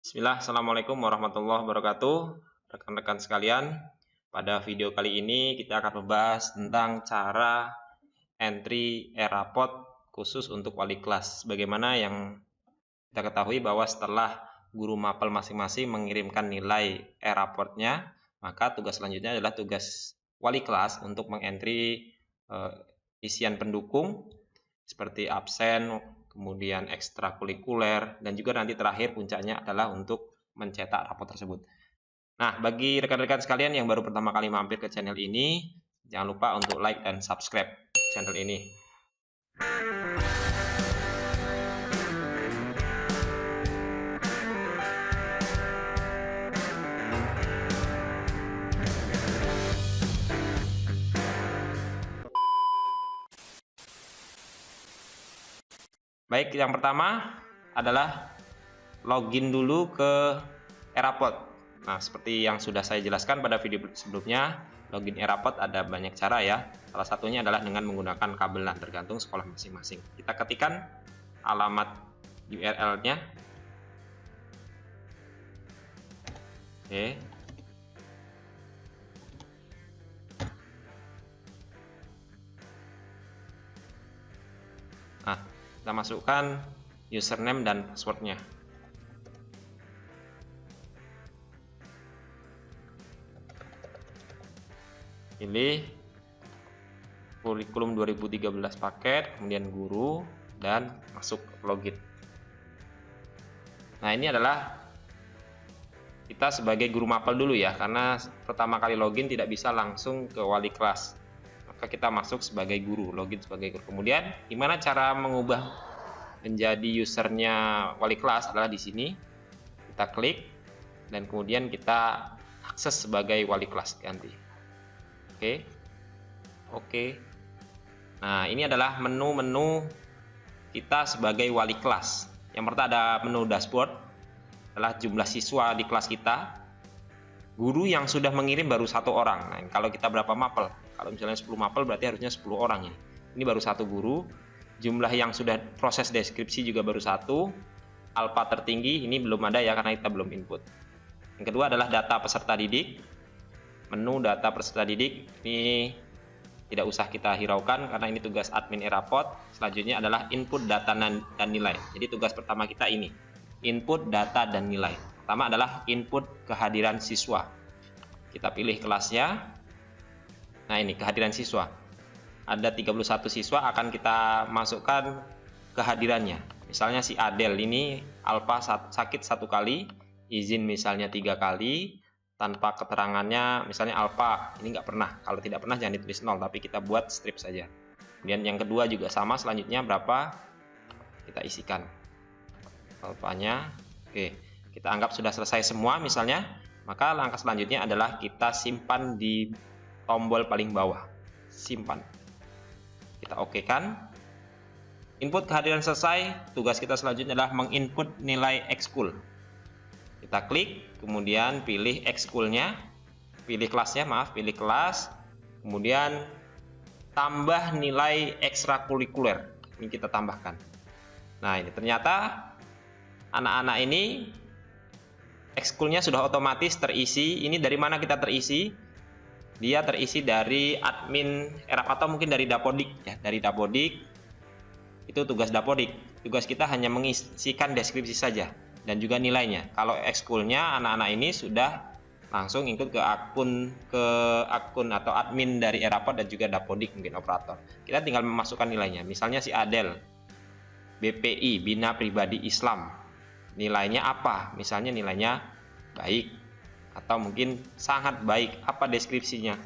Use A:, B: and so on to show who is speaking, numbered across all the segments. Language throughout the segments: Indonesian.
A: Bismillah, Assalamualaikum warahmatullahi wabarakatuh. Rekan-rekan sekalian, pada video kali ini kita akan membahas tentang cara entry e-raport khusus untuk wali kelas. Bagaimana yang kita ketahui bahwa setelah guru mapel masing-masing mengirimkan nilai e-raportnya, maka tugas selanjutnya adalah tugas wali kelas untuk mengentry isian pendukung seperti absen, kemudian ekstrakurikuler, dan juga nanti terakhir puncaknya adalah untuk mencetak rapor tersebut. Nah, bagi rekan-rekan sekalian yang baru pertama kali mampir ke channel ini, jangan lupa untuk like dan subscribe channel ini. Baik, yang pertama adalah login dulu ke e-raport. Nah, seperti yang sudah saya jelaskan pada video sebelumnya, login e-raport ada banyak cara ya. Salah satunya adalah dengan menggunakan kabel LAN, tergantung sekolah masing-masing. Kita ketikkan alamat URL-nya. Oke. Nah, kita masukkan username dan passwordnya. Pilih kurikulum 2013 paket, kemudian guru, dan masuk login. Nah, ini adalah kita sebagai guru mapel dulu ya, karena pertama kali login tidak bisa langsung ke wali kelas. Maka kita masuk sebagai guru, login sebagai guru. Kemudian gimana cara mengubah menjadi usernya wali kelas adalah di sini. Kita klik dan kemudian kita akses sebagai wali kelas ganti. Oke. Nah, ini adalah menu-menu kita sebagai wali kelas. Yang pertama ada menu dashboard, adalah jumlah siswa di kelas kita. Guru yang sudah mengirim baru 1 orang. Nah, kalau kita berapa mapel? Kalau misalnya 10 mapel berarti harusnya 10 orang ini. Ini baru 1 guru. Jumlah yang sudah proses deskripsi juga baru 1. Alfa tertinggi ini belum ada ya, karena kita belum input. Yang kedua adalah data peserta didik. Menu data peserta didik ini tidak usah kita hiraukan karena ini tugas admin e-raport. Selanjutnya adalah input data dan nilai. Jadi tugas pertama kita ini, input data dan nilai. Pertama adalah input kehadiran siswa. Kita pilih kelasnya. Nah, ini kehadiran siswa. Ada 31 siswa, akan kita masukkan kehadirannya. Misalnya si Adel ini alfa sakit 1 kali, izin misalnya 3 kali, tanpa keterangannya misalnya alfa ini nggak pernah. Kalau tidak pernah jangan ditulis 0, tapi kita buat strip saja. Kemudian yang kedua juga sama, selanjutnya berapa kita isikan alfanya. Oke, kita anggap sudah selesai semua misalnya, maka langkah selanjutnya adalah kita simpan di tombol paling bawah, simpan. Kita oke kan. Input kehadiran selesai. Tugas kita selanjutnya adalah menginput nilai ekskul. Kita klik, kemudian pilih ekskulnya, pilih kelasnya, pilih kelas, kemudian tambah nilai ekstrakurikuler. Ini kita tambahkan. Nah, ini ternyata anak-anak ini ekskulnya sudah otomatis terisi. Ini dari mana kita terisi? Dia terisi dari admin e-raport atau mungkin dari Dapodik ya, dari Dapodik. Itu tugas Dapodik. Tugas kita hanya mengisikan deskripsi saja dan juga nilainya. Kalau ekskulnya anak-anak ini sudah langsung ikut ke akun atau admin dari e-raport dan juga Dapodik, mungkin operator. Kita tinggal memasukkan nilainya. Misalnya si Adel, BPI, Bina Pribadi Islam. Nilainya apa? Misalnya nilainya baik atau mungkin sangat baik. Apa deskripsinya?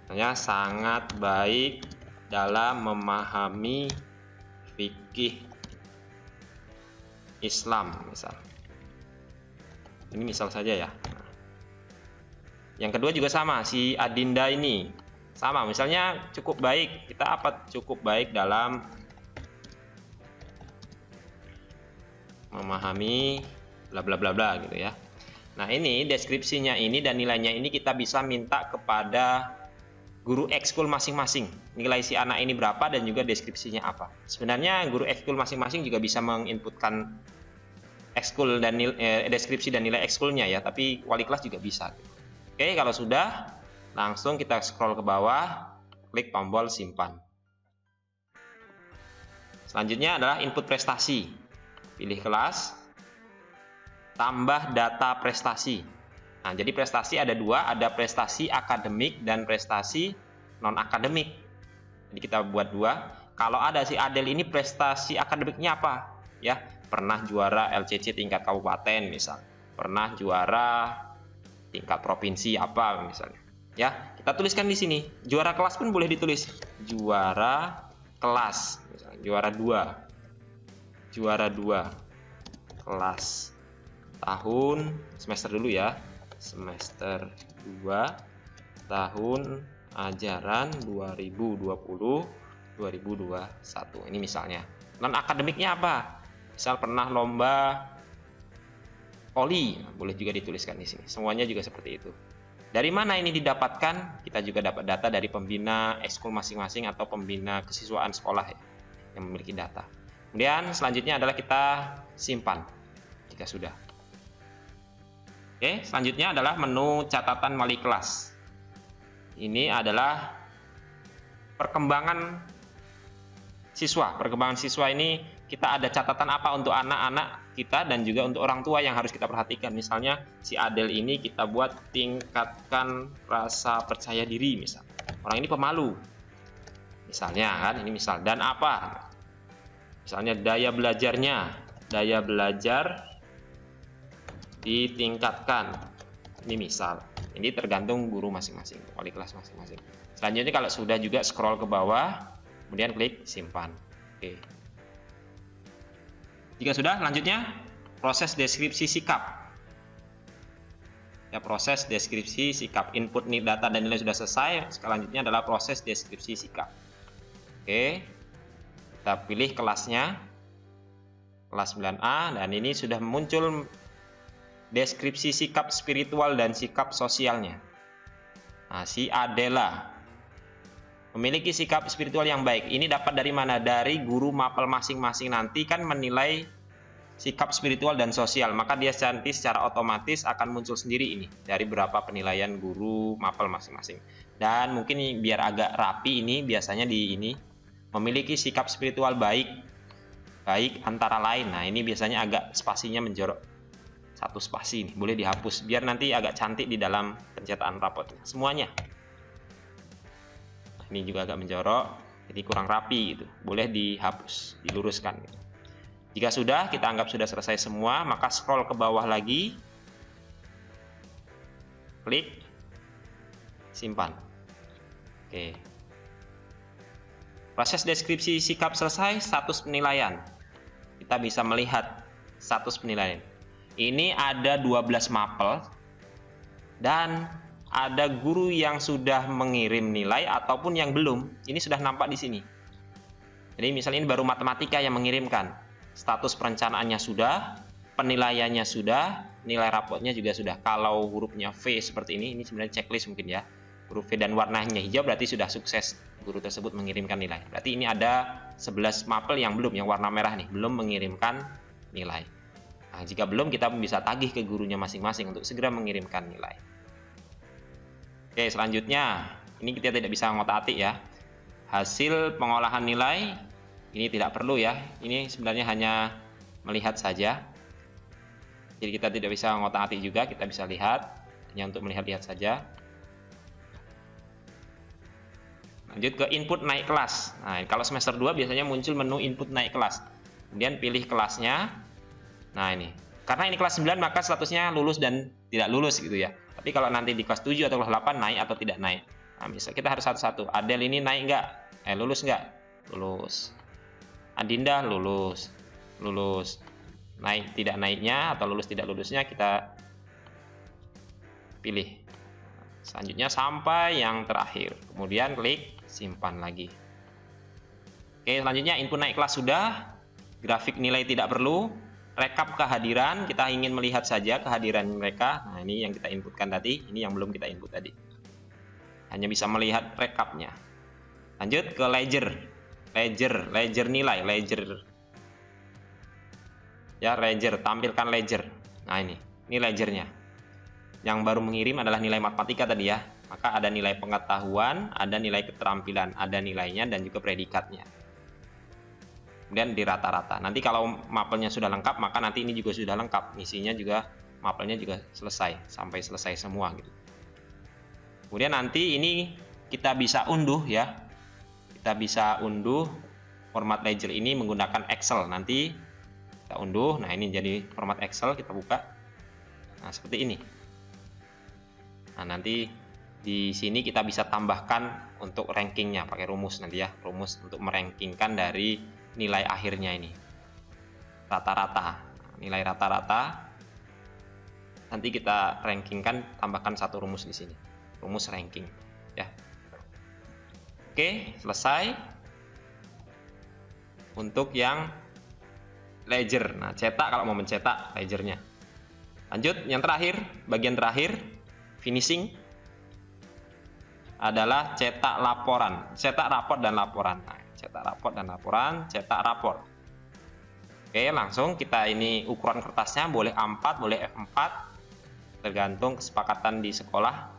A: Misalnya sangat baik dalam memahami fikih Islam misal. Ini misal saja ya. Yang kedua juga sama, si Adinda ini sama, misalnya cukup baik. Kita apa cukup baik dalam memahami bla bla bla bla gitu ya. Nah, ini deskripsinya ini dan nilainya ini kita bisa minta kepada guru ekskul masing-masing. Nilai si anak ini berapa dan juga deskripsinya apa. Sebenarnya guru ekskul masing-masing juga bisa menginputkan ekskul dan deskripsi dan nilai ekskulnya ya, tapi wali kelas juga bisa. Oke, kalau sudah, langsung kita scroll ke bawah, klik tombol simpan. Selanjutnya adalah input prestasi. Pilih kelas, tambah data prestasi. Nah, jadi prestasi ada dua, ada prestasi akademik dan prestasi non-akademik. Jadi kita buat dua. Kalau ada si Adel ini prestasi akademiknya apa? Ya, pernah juara LCC tingkat kabupaten misal, pernah juara tingkat provinsi apa misalnya. Ya, kita tuliskan di sini. Juara kelas pun boleh ditulis. Juara kelas, misalnya, juara 2 kelas tahun semester dulu ya. Semester 2 tahun ajaran 2020-2021. Ini misalnya. Non akademiknya apa? Misal pernah lomba poli, boleh juga dituliskan di sini. Semuanya juga seperti itu. Dari mana ini didapatkan? Kita juga dapat data dari pembina ekskul masing-masing atau pembina kesiswaan sekolah ya, yang memiliki data. Kemudian selanjutnya adalah kita simpan jika sudah. Oke, selanjutnya adalah menu catatan wali kelas. Ini adalah perkembangan siswa. Perkembangan siswa ini kita ada catatan apa untuk anak-anak kita dan juga untuk orang tua yang harus kita perhatikan. Misalnya si Adel ini kita buat tingkatkan rasa percaya diri misal. Orang ini pemalu. Misalnya kan, ini misal. Dan apa? Misalnya daya belajar ditingkatkan. Ini misal. Ini tergantung guru masing-masing, wali kelas masing-masing. Selanjutnya kalau sudah juga scroll ke bawah, kemudian klik simpan. Oke. Jika sudah, lanjutnya proses deskripsi sikap. Ya, proses deskripsi sikap. Input data dan nilai sudah selesai. Selanjutnya adalah proses deskripsi sikap. Oke. Kita pilih kelasnya. Kelas 9A dan ini sudah muncul deskripsi sikap spiritual dan sikap sosialnya. Nah, si Adela memiliki sikap spiritual yang baik. Ini dapat dari mana? Dari guru mapel masing-masing nanti kan menilai sikap spiritual dan sosial. Maka dia nanti secara otomatis akan muncul sendiri ini. Dari berapa penilaian guru mapel masing-masing. Dan mungkin biar agak rapi ini biasanya di ini. Memiliki sikap spiritual baik. Baik antara lain. Nah ini biasanya agak spasinya menjorok. Satu spasi ini. Boleh dihapus. Biar nanti agak cantik di dalam pencetakan rapotnya. Semuanya. Ini juga agak menjorok, jadi kurang rapi gitu. Boleh dihapus, diluruskan. Gitu. Jika sudah, kita anggap sudah selesai semua, maka scroll ke bawah lagi, klik, simpan. Oke. Proses deskripsi sikap selesai, status penilaian. Kita bisa melihat status penilaian. Ini ada 12 mapel dan ada guru yang sudah mengirim nilai ataupun yang belum. Ini sudah nampak di sini. Jadi misalnya ini baru matematika yang mengirimkan. Status perencanaannya sudah, penilaiannya sudah, nilai rapotnya juga sudah. Kalau hurufnya V seperti ini sebenarnya checklist mungkin ya. Huruf V dan warnanya hijau berarti sudah sukses guru tersebut mengirimkan nilai. Berarti ini ada 11 mapel yang belum, yang warna merah nih, belum mengirimkan nilai. Nah, jika belum kita bisa tagih ke gurunya masing-masing untuk segera mengirimkan nilai. Oke, selanjutnya ini kita tidak bisa ngotak-atik ya. Hasil pengolahan nilai ini tidak perlu ya. Ini sebenarnya hanya melihat saja. Jadi kita tidak bisa ngotak-atik juga, kita bisa lihat hanya untuk melihat-lihat saja. Lanjut ke input naik kelas. Nah, kalau semester 2 biasanya muncul menu input naik kelas. Kemudian pilih kelasnya. Nah, ini. Karena ini kelas 9 maka statusnya lulus dan tidak lulus gitu ya. Tapi kalau nanti di kelas 7 atau kelas 8 naik atau tidak naik. Nah, misal kita harus satu-satu. Adel ini naik nggak? Lulus nggak? Lulus. Adinda lulus. Lulus. Naik tidak naiknya atau lulus tidak lulusnya kita pilih. Selanjutnya sampai yang terakhir. Kemudian klik simpan lagi. Oke, selanjutnya input naik kelas sudah. Grafik nilai tidak perlu. Rekap kehadiran, kita ingin melihat saja kehadiran mereka. Nah, ini yang kita inputkan tadi, ini yang belum kita input tadi. Hanya bisa melihat rekapnya. Lanjut ke ledger. Ledger nilai, ledger. Ya, ledger, tampilkan ledger. Nah, ini ledgernya. Yang baru mengirim adalah nilai matematika tadi ya. Maka ada nilai pengetahuan, ada nilai keterampilan, ada nilainya dan juga predikatnya. Kemudian di rata-rata. Nanti kalau mapelnya sudah lengkap, maka nanti ini juga sudah lengkap. Misinya juga, mapelnya juga selesai, sampai selesai semua gitu. Kemudian nanti ini kita bisa unduh ya. Kita bisa unduh format ledger ini menggunakan Excel. Nanti kita unduh. Nah, ini jadi format Excel, kita buka. Nah, seperti ini. Nah, nanti di sini kita bisa tambahkan untuk rankingnya pakai rumus nanti ya. Rumus untuk merankingkan dari nilai akhirnya ini. Rata-rata. Nilai rata-rata. Nanti kita rankingkan, tambahkan satu rumus di sini. Rumus ranking ya. Oke, selesai untuk yang ledger. Nah, cetak kalau mau mencetak ledgernya. Lanjut, yang terakhir, bagian terakhir, finishing adalah cetak laporan, cetak rapor dan laporan. Nah, cetak rapor dan laporan, cetak rapor. Oke, langsung kita ini ukuran kertasnya boleh A4, boleh F4, tergantung kesepakatan di sekolah.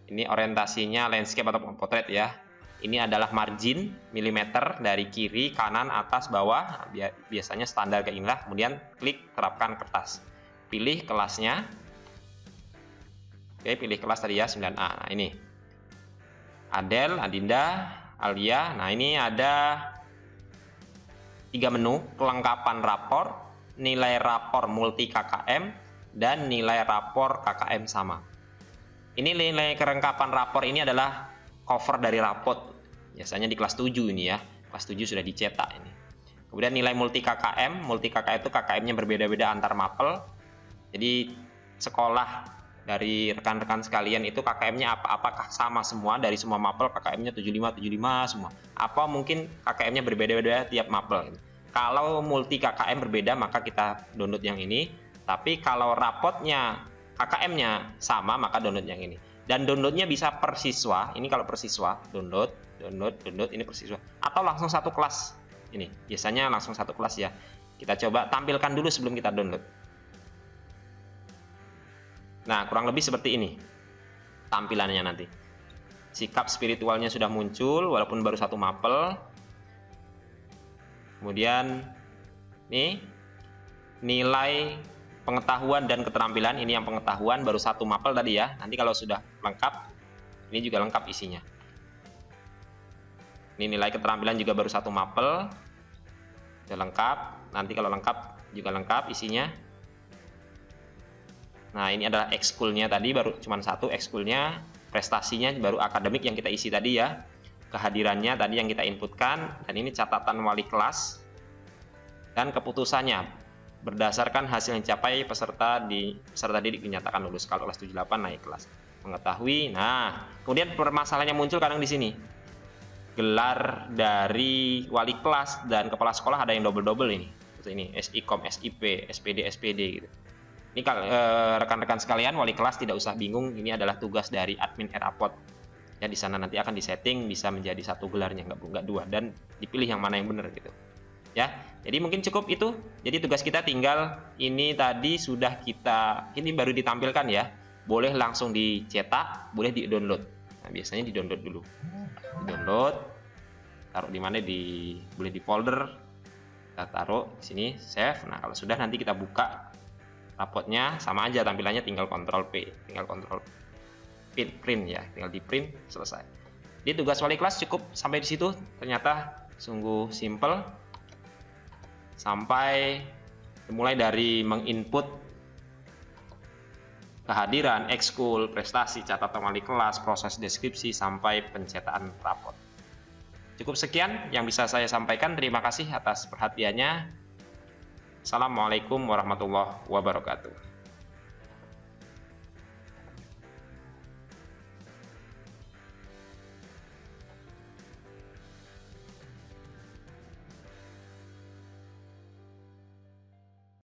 A: Ini orientasinya landscape atau potret ya. Ini adalah margin milimeter dari kiri, kanan, atas, bawah. Biasanya standar kayak inilah. Kemudian klik terapkan kertas. Pilih kelasnya. Oke, pilih kelas tadi ya 9A. Nah, ini Adel, Adinda, Alia. Nah, ini ada 3 menu: kelengkapan rapor, nilai rapor multi KKM, dan nilai rapor KKM sama. Ini nilai kelengkapan rapor ini adalah cover dari rapot. Biasanya di kelas 7 ini ya. Kelas 7 sudah dicetak ini. Kemudian nilai multi KKM. Multi KKM itu KKM-nya berbeda-beda antar mapel. Jadi sekolah dari rekan-rekan sekalian itu KKM-nya apakah sama semua dari semua mapel, KKM-nya 75 semua. Apa mungkin KKM-nya berbeda-beda tiap mapel. Kalau multi KKM berbeda maka kita download yang ini. Tapi kalau rapotnya KKM-nya sama maka download yang ini. Dan downloadnya bisa per siswa. Ini kalau per siswa, download ini per siswa. Atau langsung satu kelas. Ini biasanya langsung satu kelas ya. Kita coba tampilkan dulu sebelum kita download. Nah, kurang lebih seperti ini tampilannya nanti. Sikap spiritualnya sudah muncul walaupun baru satu mapel. Kemudian nih nilai pengetahuan dan keterampilan, ini yang pengetahuan baru satu mapel tadi ya. Nanti kalau sudah lengkap, ini juga lengkap isinya. Ini nilai keterampilan juga baru satu mapel, sudah lengkap. Nanti kalau lengkap juga lengkap isinya. Nah, ini adalah ekskulnya tadi baru cuma satu ekskulnya, prestasinya baru akademik yang kita isi tadi ya. Kehadirannya tadi yang kita inputkan, dan ini catatan wali kelas dan keputusannya berdasarkan hasil yang dicapai peserta didik dinyatakan lulus. Kalau kelas 78 naik kelas. Mengetahui. Nah, kemudian permasalahan yang muncul kadang di sini. Gelar dari wali kelas dan kepala sekolah ada yang double-double ini. Ini SIKOM, SIP, SPD, SPD gitu. Ini kalau rekan-rekan sekalian, wali kelas tidak usah bingung, ini adalah tugas dari admin Erapot. Ya, di sana nanti akan disetting bisa menjadi satu gelarnya, nggak dua, dan dipilih yang mana yang benar gitu. Ya, jadi mungkin cukup itu. Jadi tugas kita tinggal ini tadi sudah kita, ini baru ditampilkan ya. Boleh langsung dicetak, boleh di-download. Nah, biasanya di-download dulu. Di-download, taruh di mana boleh di folder. Kita taruh di sini, save. Nah, kalau sudah nanti kita buka rapotnya, sama aja tampilannya, tinggal Ctrl P, tinggal Ctrl print ya, tinggal di print, selesai. Jadi tugas wali kelas cukup sampai di situ. Ternyata sungguh simple. Sampai mulai dari menginput kehadiran, ekskul, prestasi, catatan wali kelas, proses deskripsi, sampai pencetakan rapot. Cukup sekian yang bisa saya sampaikan. Terima kasih atas perhatiannya. Assalamualaikum warahmatullahi wabarakatuh.